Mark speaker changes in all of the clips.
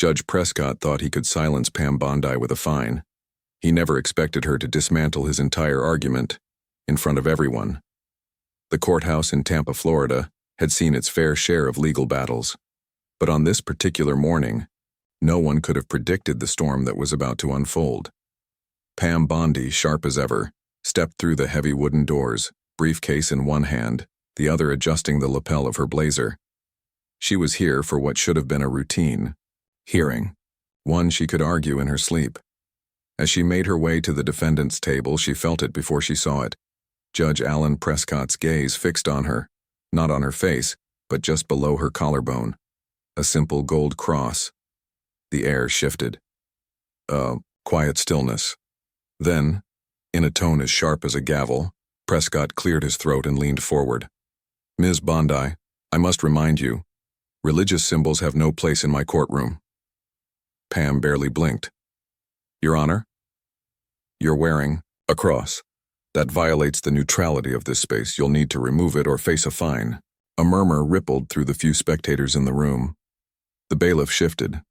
Speaker 1: Judge Prescott thought he could silence Pam Bondi with a fine. He never expected her to dismantle his entire argument in front of everyone. The courthouse in Tampa, Florida, had seen its fair share of legal battles. But on this particular morning, no one could have predicted the storm that was about to unfold. Pam Bondi, sharp as ever, stepped through the heavy wooden doors, briefcase in one hand, the other adjusting the lapel of her blazer. She was here for what should have been a routine hearing, one she could argue in her sleep. As she made her way to the defendant's table, she felt it before she saw it. Judge Alan Prescott's gaze fixed on her, not on her face, but just below her collarbone. A simple gold cross. The air shifted. Quiet stillness. Then, in a tone as sharp as a gavel, Prescott cleared his throat and leaned forward. "Ms. Bondi, I must remind you, religious symbols have no place in my courtroom." Pam barely blinked. "Your Honor? You're wearing a cross. That violates the neutrality of this space. You'll need to remove it or face a fine." A murmur rippled through the few spectators in the room. The bailiff shifted.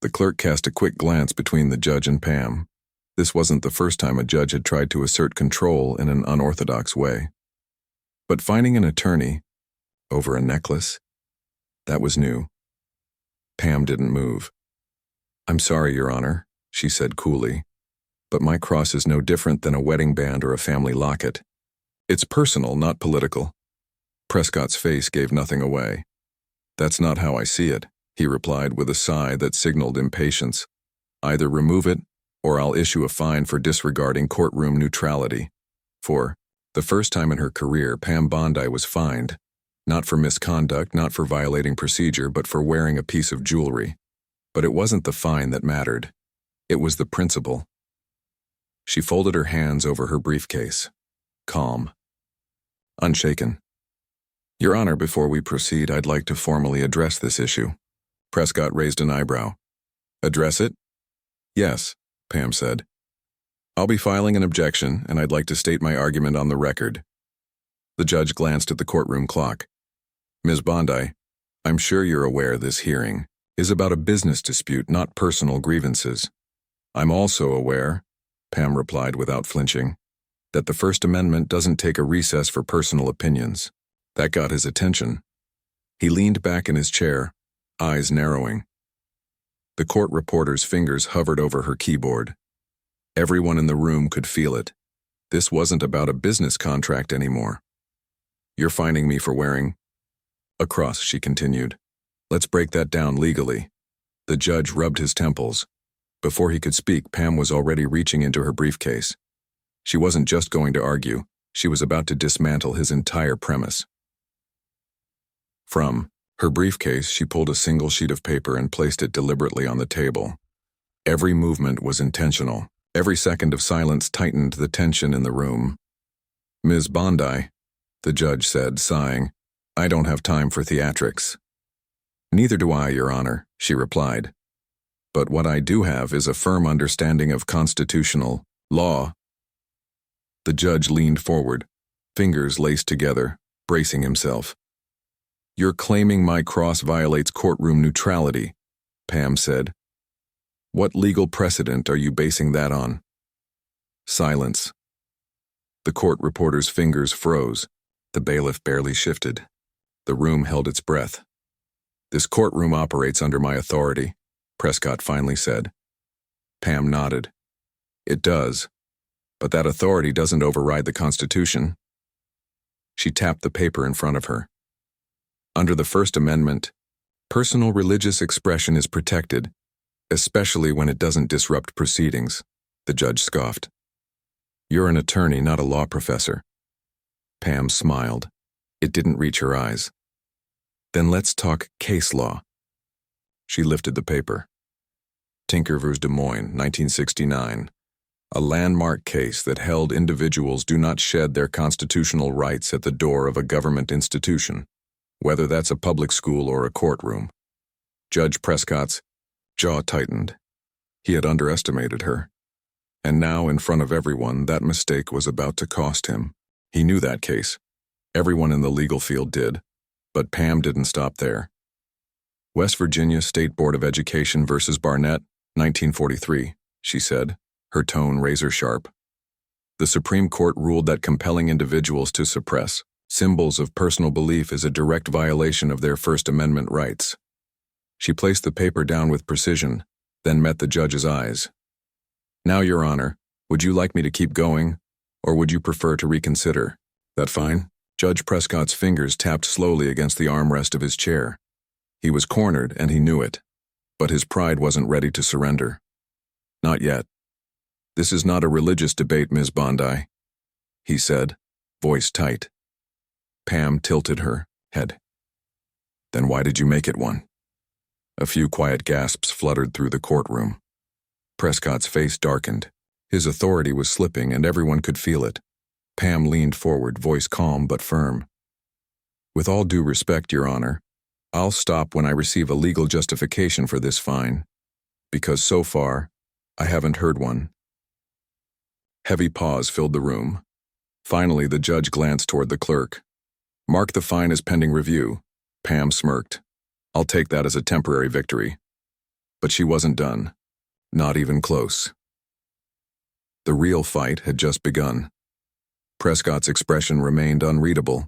Speaker 1: The clerk cast a quick glance between the judge and Pam. This wasn't the first time a judge had tried to assert control in an unorthodox way. But finding an attorney over a necklace, that was new. Pam didn't move. "I'm sorry, Your Honor," she said coolly, "but my cross is no different than a wedding band or a family locket. It's personal, not political." Prescott's face gave nothing away. "That's not how I see it," he replied with a sigh that signaled impatience. "Either remove it, or I'll issue a fine for disregarding courtroom neutrality." For the first time in her career, Pam Bondi was fined, not for misconduct, not for violating procedure, but for wearing a piece of jewelry. But it wasn't the fine that mattered. It was the principle. She folded her hands over her briefcase. Calm. Unshaken. "Your Honor, before we proceed, I'd like to formally address this issue." Prescott raised an eyebrow. "Address it?" "Yes," Pam said. "I'll be filing an objection, and I'd like to state my argument on the record." The judge glanced at the courtroom clock. "Ms. Bondi, I'm sure you're aware this hearing is about a business dispute, not personal grievances." "I'm also aware," Pam replied without flinching, "that the First Amendment doesn't take a recess for personal opinions." That got his attention. He leaned back in his chair, eyes narrowing. The court reporter's fingers hovered over her keyboard. Everyone in the room could feel it. This wasn't about a business contract anymore. "You're fining me for wearing a cross," she continued. "Let's break that down legally." The judge rubbed his temples. Before he could speak, Pam was already reaching into her briefcase. She wasn't just going to argue, she was about to dismantle his entire premise. From her briefcase, she pulled a single sheet of paper and placed it deliberately on the table. Every movement was intentional. Every second of silence tightened the tension in the room. "Ms. Bondi," the judge said, sighing, "I don't have time for theatrics." "Neither do I, Your Honor," she replied. "But what I do have is a firm understanding of constitutional law." The judge leaned forward, fingers laced together, bracing himself. "You're claiming my cross violates courtroom neutrality," Pam said. "What legal precedent are you basing that on?" Silence. The court reporter's fingers froze. The bailiff barely shifted. The room held its breath. "This courtroom operates under my authority," Prescott finally said. Pam nodded. "It does, but that authority doesn't override the Constitution." She tapped the paper in front of her. "Under the First Amendment, personal religious expression is protected, especially when it doesn't disrupt proceedings," the judge scoffed. "You're an attorney, not a law professor." Pam smiled. It didn't reach her eyes. "Then let's talk case law." She lifted the paper. Tinker v. Des Moines, 1969. A landmark case that held individuals do not shed their constitutional rights at the door of a government institution, whether that's a public school or a courtroom. Judge Prescott's jaw tightened. He had underestimated her. And now, in front of everyone, that mistake was about to cost him. He knew that case. Everyone in the legal field did. But Pam didn't stop there. West Virginia State Board of Education versus Barnett, 1943, she said, her tone razor-sharp. The Supreme Court ruled that compelling individuals to suppress symbols of personal belief is a direct violation of their First Amendment rights. She placed the paper down with precision, then met the judge's eyes. Now, Your Honor, would you like me to keep going, or would you prefer to reconsider? That fine? Judge Prescott's fingers tapped slowly against the armrest of his chair. He was cornered, and he knew it, but his pride wasn't ready to surrender. Not yet. This is not a religious debate, Ms. Bondi, he said, voice tight. Pam tilted her head. Then why did you make it one? A few quiet gasps fluttered through the courtroom. Prescott's face darkened. His authority was slipping, and everyone could feel it. Pam leaned forward, voice calm but firm. With all due respect, Your Honor, I'll stop when I receive a legal justification for this fine, because so far, I haven't heard one. Heavy pause filled the room. Finally, the judge glanced toward the clerk. Mark the fine as pending review. Pam smirked. I'll take that as a temporary victory. But she wasn't done. Not even close. The real fight had just begun. Prescott's expression remained unreadable,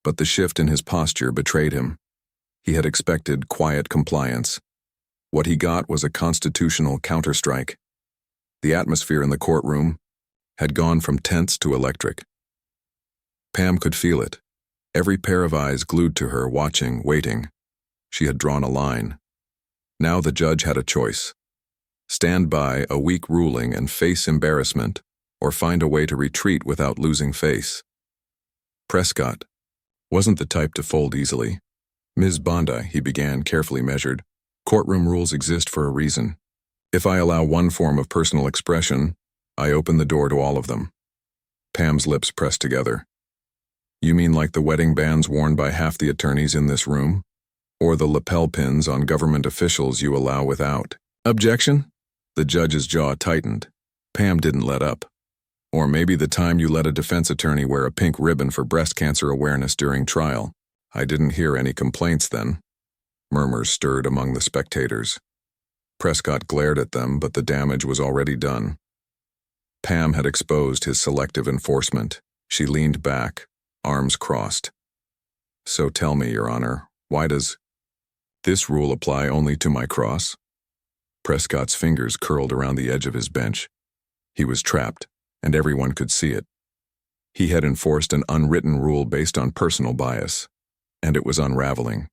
Speaker 1: but the shift in his posture betrayed him. He had expected quiet compliance. What he got was a constitutional counterstrike. The atmosphere in the courtroom had gone from tense to electric. Pam could feel it. Every pair of eyes glued to her, watching, waiting. She had drawn a line. Now the judge had a choice. Stand by a weak ruling and face embarrassment, or find a way to retreat without losing face. Prescott wasn't the type to fold easily. Ms. Bondi, he began, carefully measured. Courtroom rules exist for a reason. If I allow one form of personal expression, I open the door to all of them. Pam's lips pressed together. You mean like the wedding bands worn by half the attorneys in this room? Or the lapel pins on government officials you allow without? Objection? The judge's jaw tightened. Pam didn't let up. Or maybe the time you let a defense attorney wear a pink ribbon for breast cancer awareness during trial. I didn't hear any complaints then. Murmurs stirred among the spectators. Prescott glared at them, but the damage was already done. Pam had exposed his selective enforcement. She leaned back, arms crossed. So tell me, Your Honor, why does this rule apply only to my cross? Prescott's fingers curled around the edge of his bench. He was trapped, and everyone could see it. He had enforced an unwritten rule based on personal bias, and it was unraveling.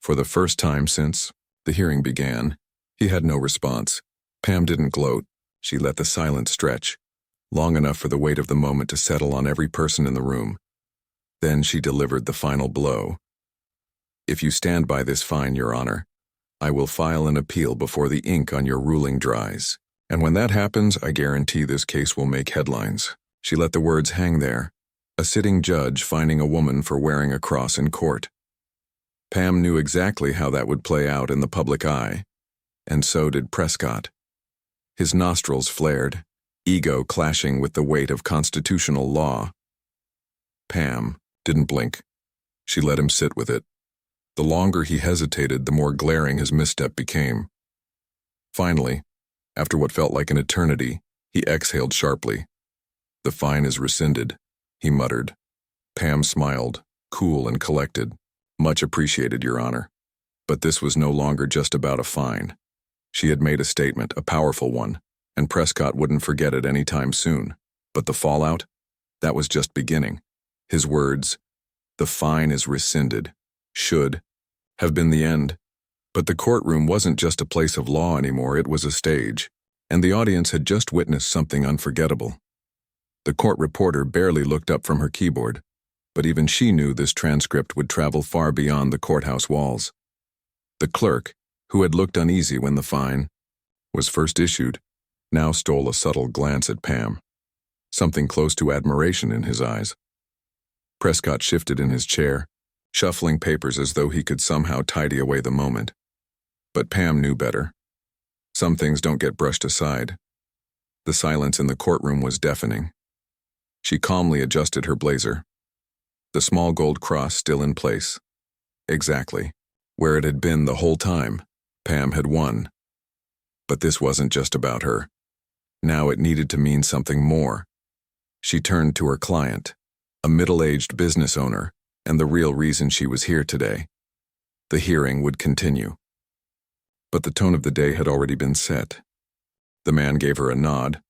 Speaker 1: For the first time since the hearing began, he had no response. Pam didn't gloat. She let the silence stretch, long enough for the weight of the moment to settle on every person in the room. Then she delivered the final blow. If you stand by this fine, Your Honor, I will file an appeal before the ink on your ruling dries. And when that happens, I guarantee this case will make headlines. She let the words hang there. A sitting judge fining a woman for wearing a cross in court. Pam knew exactly how that would play out in the public eye, and so did Prescott. His nostrils flared, ego clashing with the weight of constitutional law. Pam didn't blink. She let him sit with it. The longer he hesitated, the more glaring his misstep became. Finally, after what felt like an eternity, he exhaled sharply. The fine is rescinded, he muttered. Pam smiled, cool and collected. Much appreciated, Your Honor. But this was no longer just about a fine. She had made a statement, a powerful one, and Prescott wouldn't forget it any time soon. But the fallout? That was just beginning. His words, the fine is rescinded, should have been the end. But the courtroom wasn't just a place of law anymore, it was a stage, and the audience had just witnessed something unforgettable. The court reporter barely looked up from her keyboard, but even she knew this transcript would travel far beyond the courthouse walls. The clerk, who had looked uneasy when the fine was first issued, now stole a subtle glance at Pam, something close to admiration in his eyes. Prescott shifted in his chair, shuffling papers as though he could somehow tidy away the moment. But Pam knew better. Some things don't get brushed aside. The silence in the courtroom was deafening. She calmly adjusted her blazer. The small gold cross still in place. Exactly. where it had been the whole time. Pam had won. But this wasn't just about her. Now it needed to mean something more. She turned to her client, a middle-aged business owner, and the real reason she was here today. The hearing would continue. But the tone of the day had already been set. The man gave her a nod,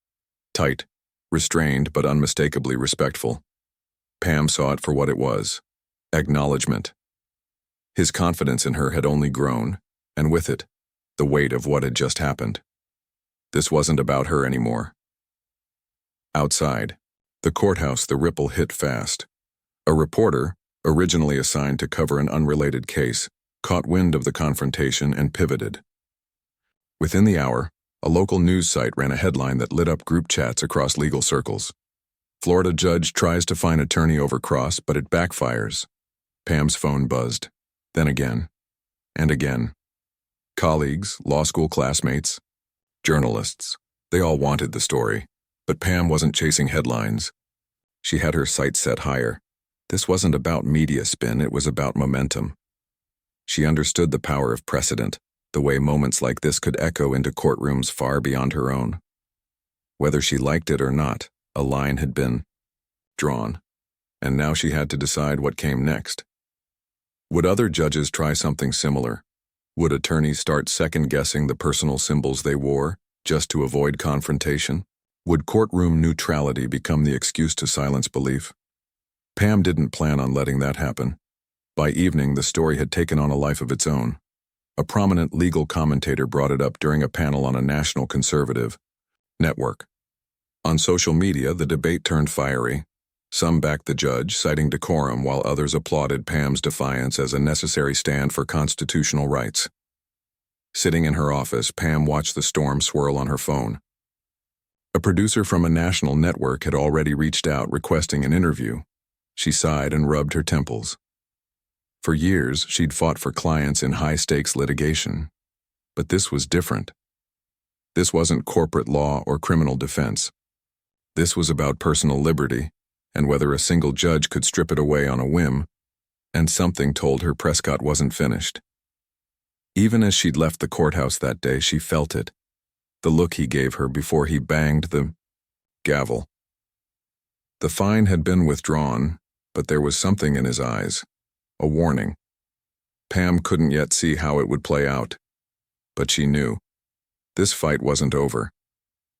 Speaker 1: tight, restrained but unmistakably respectful. Pam saw it for what it was, acknowledgement. His confidence in her had only grown, and with it, the weight of what had just happened. This wasn't about her anymore. Outside, the courthouse, the ripple hit fast. A reporter, originally assigned to cover an unrelated case, caught wind of the confrontation and pivoted. Within the hour, a local news site ran a headline that lit up group chats across legal circles. Florida judge tries to fine attorney over cross, but it backfires. Pam's phone buzzed. Then again. And again. Colleagues, law school classmates, journalists. They all wanted the story, but Pam wasn't chasing headlines. She had her sights set higher. This wasn't about media spin, it was about momentum. She understood the power of precedent, the way moments like this could echo into courtrooms far beyond her own. Whether she liked it or not, a line had been drawn, and now she had to decide what came next. Would other judges try something similar? Would attorneys start second-guessing the personal symbols they wore, just to avoid confrontation? Would courtroom neutrality become the excuse to silence belief? Pam didn't plan on letting that happen. By evening, the story had taken on a life of its own. A prominent legal commentator brought it up during a panel on a national conservative network. On social media, the debate turned fiery. Some backed the judge, citing decorum, while others applauded Pam's defiance as a necessary stand for constitutional rights. Sitting in her office, Pam watched the storm swirl on her phone. A producer from a national network had already reached out requesting an interview. She sighed and rubbed her temples. For years, she'd fought for clients in high-stakes litigation. But this was different. This wasn't corporate law or criminal defense. This was about personal liberty, and whether a single judge could strip it away on a whim, and something told her Prescott wasn't finished. Even as she'd left the courthouse that day, she felt it. The look he gave her before he banged the gavel. The fine had been withdrawn, but there was something in his eyes, a warning. Pam couldn't yet see how it would play out, but she knew. This fight wasn't over.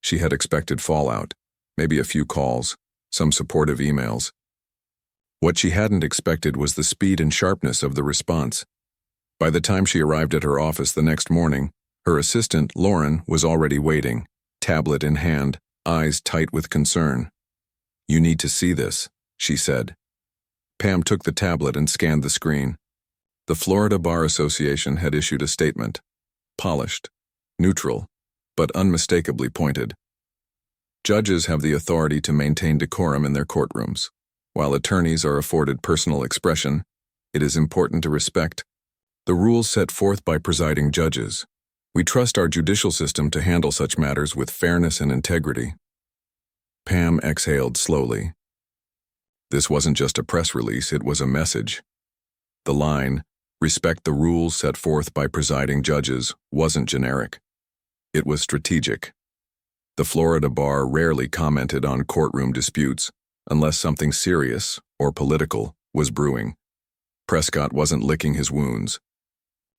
Speaker 1: She had expected fallout, maybe a few calls, some supportive emails. What she hadn't expected was the speed and sharpness of the response. By the time she arrived at her office the next morning, her assistant, Lauren, was already waiting, tablet in hand, eyes tight with concern. "You need to see this," she said. Pam took the tablet and scanned the screen. The Florida Bar Association had issued a statement, polished, neutral, but unmistakably pointed. Judges have the authority to maintain decorum in their courtrooms. While attorneys are afforded personal expression, it is important to respect the rules set forth by presiding judges. We trust our judicial system to handle such matters with fairness and integrity. Pam exhaled slowly. This wasn't just a press release, it was a message. The line, "Respect the rules set forth by presiding judges," wasn't generic. It was strategic. The Florida Bar rarely commented on courtroom disputes unless something serious or political was brewing. Prescott wasn't licking his wounds.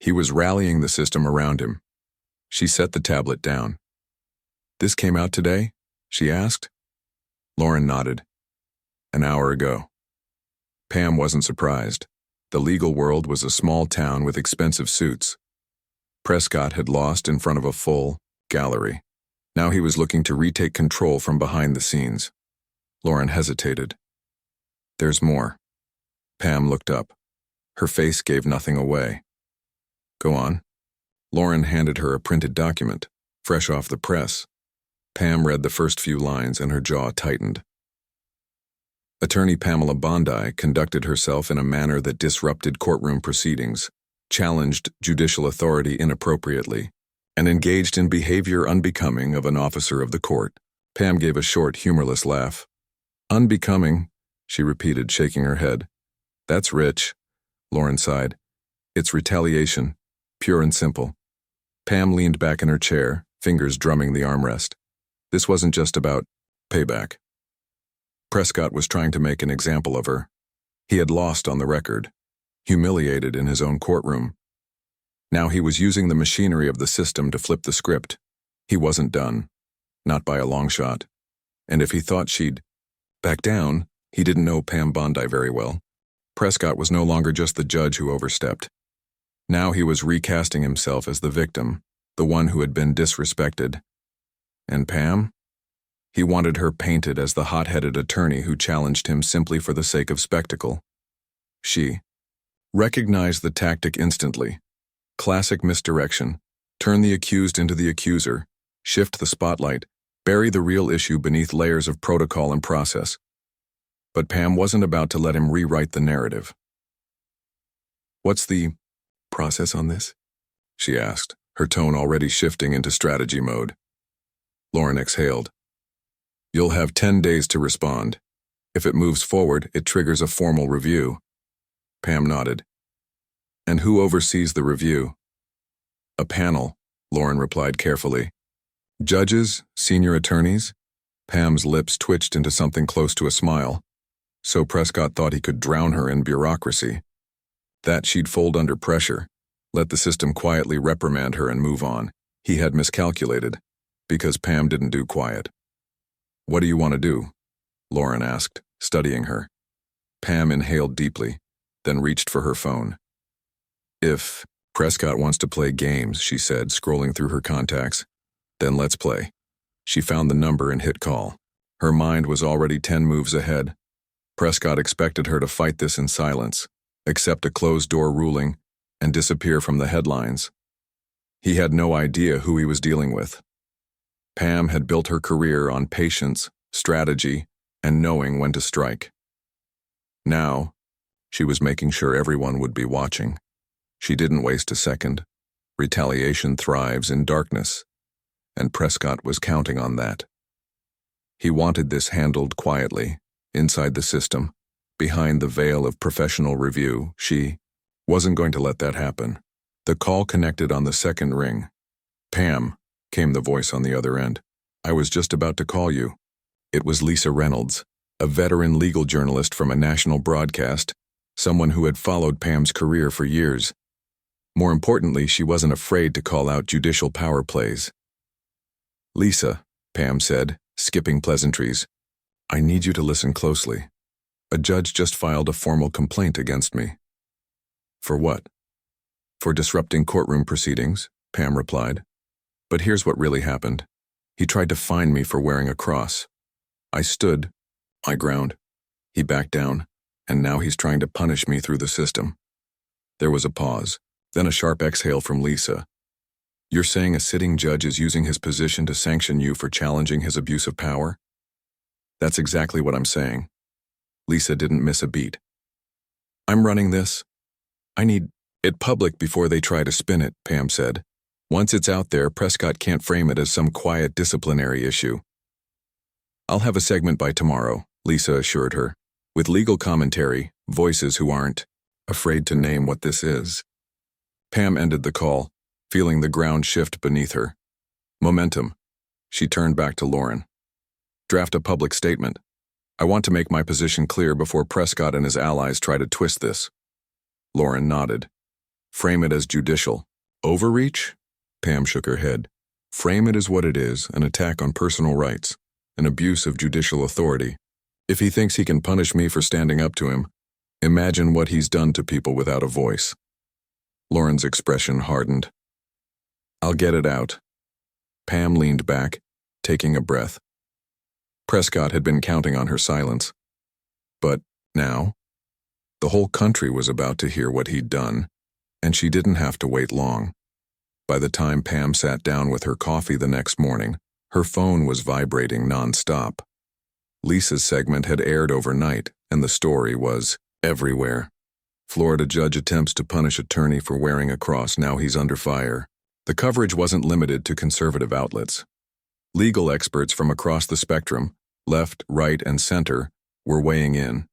Speaker 1: He was rallying the system around him. She set the tablet down. "This came out today?" she asked. Lauren nodded. "An hour ago." Pam wasn't surprised. The legal world was a small town with expensive suits. Prescott had lost in front of a full gallery. Now he was looking to retake control from behind the scenes. Lauren hesitated. "There's more." Pam looked up. Her face gave nothing away. "Go on." Lauren handed her a printed document, fresh off the press. Pam read the first few lines and her jaw tightened. Attorney Pamela Bondi conducted herself in a manner that disrupted courtroom proceedings, challenged judicial authority inappropriately, and engaged in behavior unbecoming of an officer of the court. Pam gave a short, humorless laugh. "Unbecoming," she repeated, shaking her head. "That's rich," Lauren sighed. It's retaliation, pure and simple. Pam leaned back in her chair, fingers drumming the armrest. This wasn't just about payback. Prescott was trying to make an example of her. He had lost on the record, humiliated in his own courtroom. Now he was using the machinery of the system to flip the script. He wasn't done, not by a long shot. And if he thought she'd back down, he didn't know Pam Bondi very well. Prescott was no longer just the judge who overstepped. Now he was recasting himself as the victim, the one who had been disrespected. And Pam? He wanted her painted as the hot-headed attorney who challenged him simply for the sake of spectacle. She recognized the tactic instantly. Classic misdirection. Turn the accused into the accuser, shift the spotlight, bury the real issue beneath layers of protocol and process. But Pam wasn't about to let him rewrite the narrative. "What's the process on this?" she asked, her tone already shifting into strategy mode. Lauren exhaled. "You'll have 10 days to respond. If it moves forward, it triggers a formal review." Pam nodded. "And who oversees the review?" "A panel," Lauren replied carefully. "Judges, senior attorneys?" Pam's lips twitched into something close to a smile. So Prescott thought he could drown her in bureaucracy. That she'd fold under pressure, let the system quietly reprimand her and move on. He had miscalculated, because Pam didn't do quiet. "What do you want to do?" Lauren asked, studying her. Pam inhaled deeply, then reached for her phone. "If Prescott wants to play games," she said, scrolling through her contacts, "then let's play." She found the number and hit call. Her mind was already 10 moves ahead. Prescott expected her to fight this in silence, accept a closed-door ruling, and disappear from the headlines. He had no idea who he was dealing with. Pam had built her career on patience, strategy, and knowing when to strike. Now, she was making sure everyone would be watching. She didn't waste a second. Retaliation thrives in darkness, and Prescott was counting on that. He wanted this handled quietly, inside the system, behind the veil of professional review. She wasn't going to let that happen. The call connected on the second ring. "Pam," came the voice on the other end. "I was just about to call you." It was Lisa Reynolds, a veteran legal journalist from a national broadcast, someone who had followed Pam's career for years. More importantly, she wasn't afraid to call out judicial power plays. "Lisa," Pam said, skipping pleasantries, "I need you to listen closely. A judge just filed a formal complaint against me." "For what?" "For disrupting courtroom proceedings," Pam replied. "But here's what really happened. He tried to fine me for wearing a cross. I stood, my ground. He backed down, and now he's trying to punish me through the system." There was a pause, then a sharp exhale from Lisa. "You're saying a sitting judge is using his position to sanction you for challenging his abuse of power?" "That's exactly what I'm saying." Lisa didn't miss a beat. "I'm running this. I need it public before they try to spin it," Pam said. "Once it's out there, Prescott can't frame it as some quiet disciplinary issue." "I'll have a segment by tomorrow," Lisa assured her, "with legal commentary, voices who aren't afraid to name what this is." Pam ended the call, feeling the ground shift beneath her. Momentum. She turned back to Lauren. "Draft a public statement. I want to make my position clear before Prescott and his allies try to twist this." Lauren nodded. "Frame it as judicial overreach?" Pam shook her head. "Frame it as what it is, an attack on personal rights, an abuse of judicial authority. If he thinks he can punish me for standing up to him, imagine what he's done to people without a voice." Lauren's expression hardened. "I'll get it out." Pam leaned back, taking a breath. Prescott had been counting on her silence. But now, the whole country was about to hear what he'd done, and she didn't have to wait long. By the time Pam sat down with her coffee the next morning, her phone was vibrating nonstop. Lisa's segment had aired overnight, and the story was everywhere. Florida judge attempts to punish attorney for wearing a cross, now he's under fire. The coverage wasn't limited to conservative outlets. Legal experts from across the spectrum, left, right, and center, were weighing in.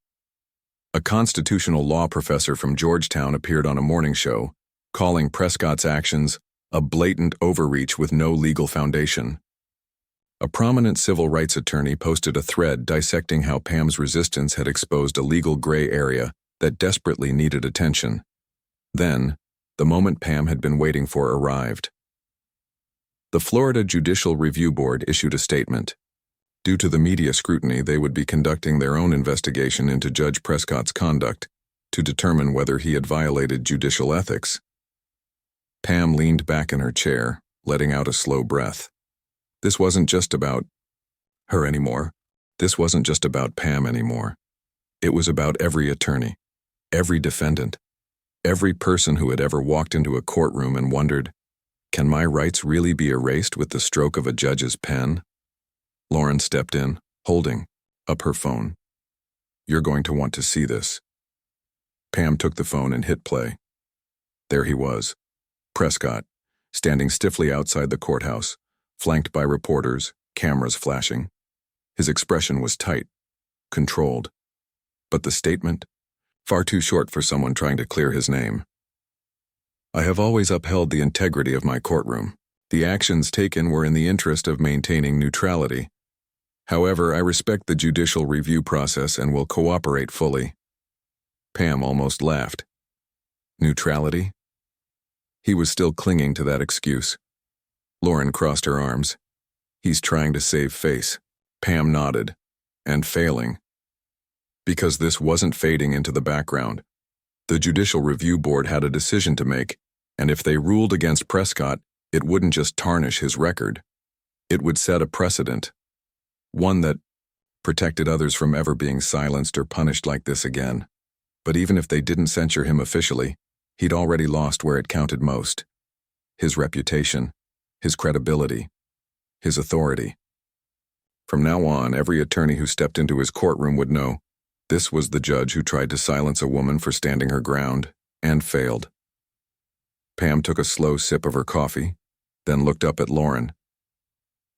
Speaker 1: A constitutional law professor from Georgetown appeared on a morning show, calling Prescott's actions a blatant overreach with no legal foundation. A prominent civil rights attorney posted a thread dissecting how Pam's resistance had exposed a legal gray area that desperately needed attention. Then, the moment Pam had been waiting for arrived. The Florida Judicial Review Board issued a statement. Due to the media scrutiny, they would be conducting their own investigation into Judge Prescott's conduct to determine whether he had violated judicial ethics. Pam leaned back in her chair, letting out a slow breath. This wasn't just about her anymore. This wasn't just about Pam anymore. It was about every attorney, every defendant, every person who had ever walked into a courtroom and wondered, can my rights really be erased with the stroke of a judge's pen? Lauren stepped in, holding up her phone. You're going to want to see this. Pam took the phone and hit play. There he was, Prescott, standing stiffly outside the courthouse, flanked by reporters, cameras flashing. His expression was tight, controlled. But the statement? Far too short for someone trying to clear his name. I have always upheld the integrity of my courtroom. The actions taken were in the interest of maintaining neutrality. However, I respect the judicial review process and will cooperate fully. Pam almost laughed. Neutrality? He was still clinging to that excuse. Lauren crossed her arms. He's trying to save face. Pam nodded. And failing. Because this wasn't fading into the background. The Judicial Review Board had a decision to make, and if they ruled against Prescott, it wouldn't just tarnish his record. It would set a precedent. One that protected others from ever being silenced or punished like this again. But even if they didn't censure him officially, he'd already lost where it counted most. His reputation, his credibility, his authority. From now on, every attorney who stepped into his courtroom would know this was the judge who tried to silence a woman for standing her ground, and failed. Pam took a slow sip of her coffee, then looked up at Lauren.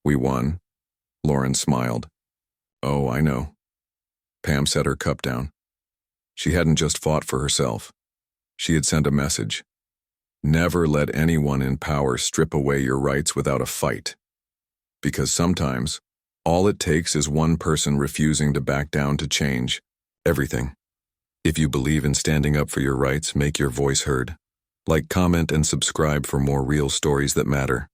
Speaker 1: We won. Lauren smiled. Oh, I know. Pam set her cup down. She hadn't just fought for herself. She had sent a message. Never let anyone in power strip away your rights without a fight. Because sometimes, all it takes is one person refusing to back down to change everything. If you believe in standing up for your rights, make your voice heard. Like, comment, and subscribe for more real stories that matter.